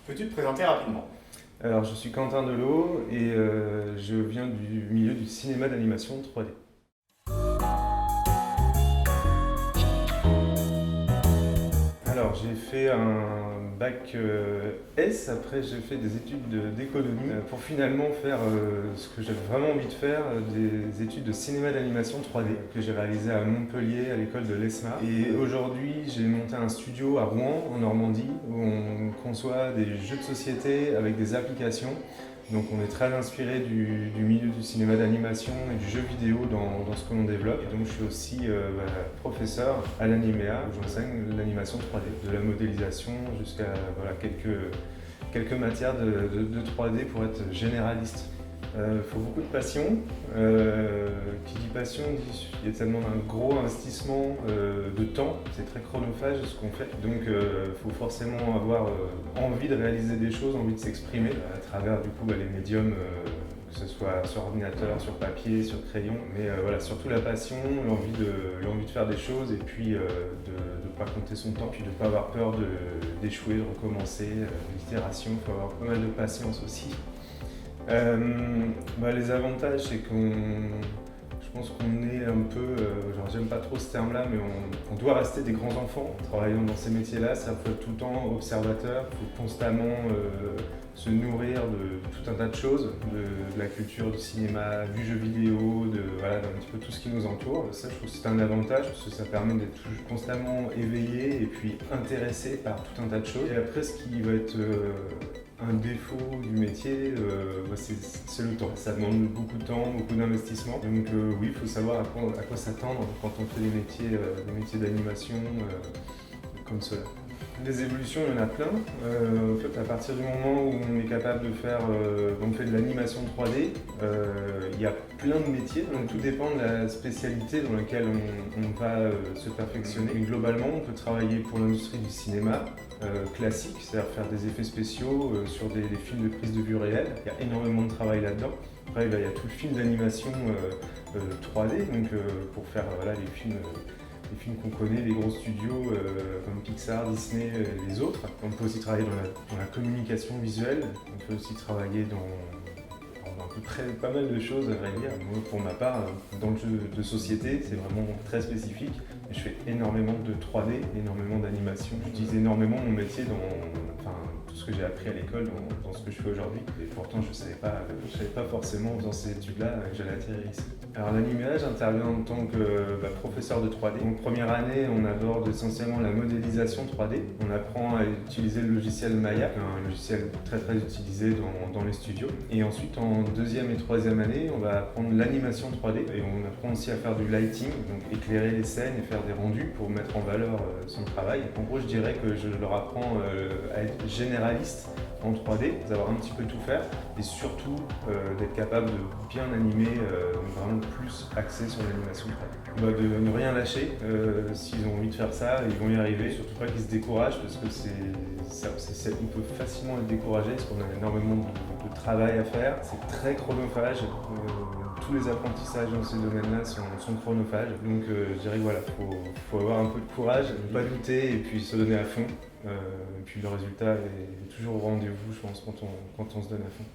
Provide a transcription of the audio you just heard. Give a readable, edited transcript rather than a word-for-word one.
Peux-tu te présenter rapidement? Alors, je suis Quentin Delot et je viens du milieu du cinéma d'animation 3D. Alors, j'ai fait un bac S, après j'ai fait des études d'économie pour finalement faire ce que j'avais vraiment envie de faire, des études de cinéma d'animation 3D que j'ai réalisé à Montpellier à l'école de l'ESMA. Et aujourd'hui, j'ai monté un studio à Rouen, en Normandie, où on conçoit des jeux de société avec des applications. Donc on est très inspiré du milieu du cinéma d'animation et du jeu vidéo dans ce que l'on développe. Et donc je suis aussi professeur à l'Animéa, où j'enseigne l'animation 3D, de la modélisation jusqu'à quelques matières de 3D pour être généraliste. Il faut beaucoup de passion. Qui dit passion dit il y a tellement un gros investissement de temps, c'est très chronophage ce qu'on fait. Donc il faut forcément avoir envie de réaliser des choses, envie de s'exprimer à travers du coup les médiums, que ce soit sur ordinateur, sur papier, sur crayon. Mais voilà, surtout la passion, l'envie de faire des choses et puis de ne pas compter son temps, puis de ne pas avoir peur d'échouer, de recommencer, l'itération, il faut avoir pas mal de patience aussi. Les avantages, c'est je pense qu'on est un peu, genre j'aime pas trop ce terme-là, mais on doit rester des grands enfants en travaillant dans ces métiers-là. Ça faut être tout le temps observateur, il faut constamment se nourrir de tout un tas de choses, de la culture, du cinéma, du jeu vidéo, voilà, d'un petit peu tout ce qui nous entoure. Ça, je trouve que c'est un avantage parce que ça permet d'être constamment éveillé et puis intéressé par tout un tas de choses. Et après, ce qui va être un défaut du métier, c'est le temps. Ça demande beaucoup de temps, beaucoup d'investissement. Donc oui, il faut savoir à quoi s'attendre quand on fait des métiers d'animation comme cela. Les évolutions, il y en a plein. En fait, à partir du moment où on est capable de faire, on fait de l'animation 3D, il y a plein de métiers. Donc tout dépend de la spécialité dans laquelle on va se perfectionner. Et globalement, on peut travailler pour l'industrie du cinéma classique, c'est-à-dire faire des effets spéciaux sur des films de prise de vue réelle. Il y a énormément de travail là-dedans. Après, il y a tout le film d'animation 3D, donc pour faire les films qu'on connaît, les gros studios comme Pixar, Disney et les autres. On peut aussi travailler dans la communication visuelle, on peut aussi travailler dans pas mal de choses à vrai dire. Moi, pour ma part, dans le jeu de société, c'est vraiment très spécifique. Je fais énormément de 3D, énormément d'animation. J'utilise énormément mon métier tout ce que j'ai appris à l'école dans ce que je fais aujourd'hui. Et pourtant, je ne savais pas forcément en faisant ces études-là que j'allais atterrir ici. Alors l'animage, j'interviens en tant que professeur de 3D. Donc première année, on aborde essentiellement la modélisation 3D. On apprend à utiliser le logiciel Maya, un logiciel très très utilisé dans les studios. Et ensuite, en deuxième et troisième année, on va apprendre l'animation 3D. Et on apprend aussi à faire du lighting, donc éclairer les scènes et faire des rendus pour mettre en valeur son travail. En gros, je dirais que je leur apprends à être généraliste en 3D, savoir un petit peu tout faire et surtout d'être capable de bien animer, vraiment plus axé sur l'animation 3D. De ne rien lâcher, s'ils ont envie de faire ça, ils vont y arriver. Surtout pas qu'ils se découragent parce que on peut facilement être découragé parce qu'on a énormément de travail à faire. C'est très chronophage. Tous les apprentissages dans ces domaines-là sont chronophages. Donc je dirais que voilà, faut avoir un peu de courage, ne pas douter et puis se donner à fond. Et puis le résultat est toujours au rendez-vous, je pense, quand on se donne à fond.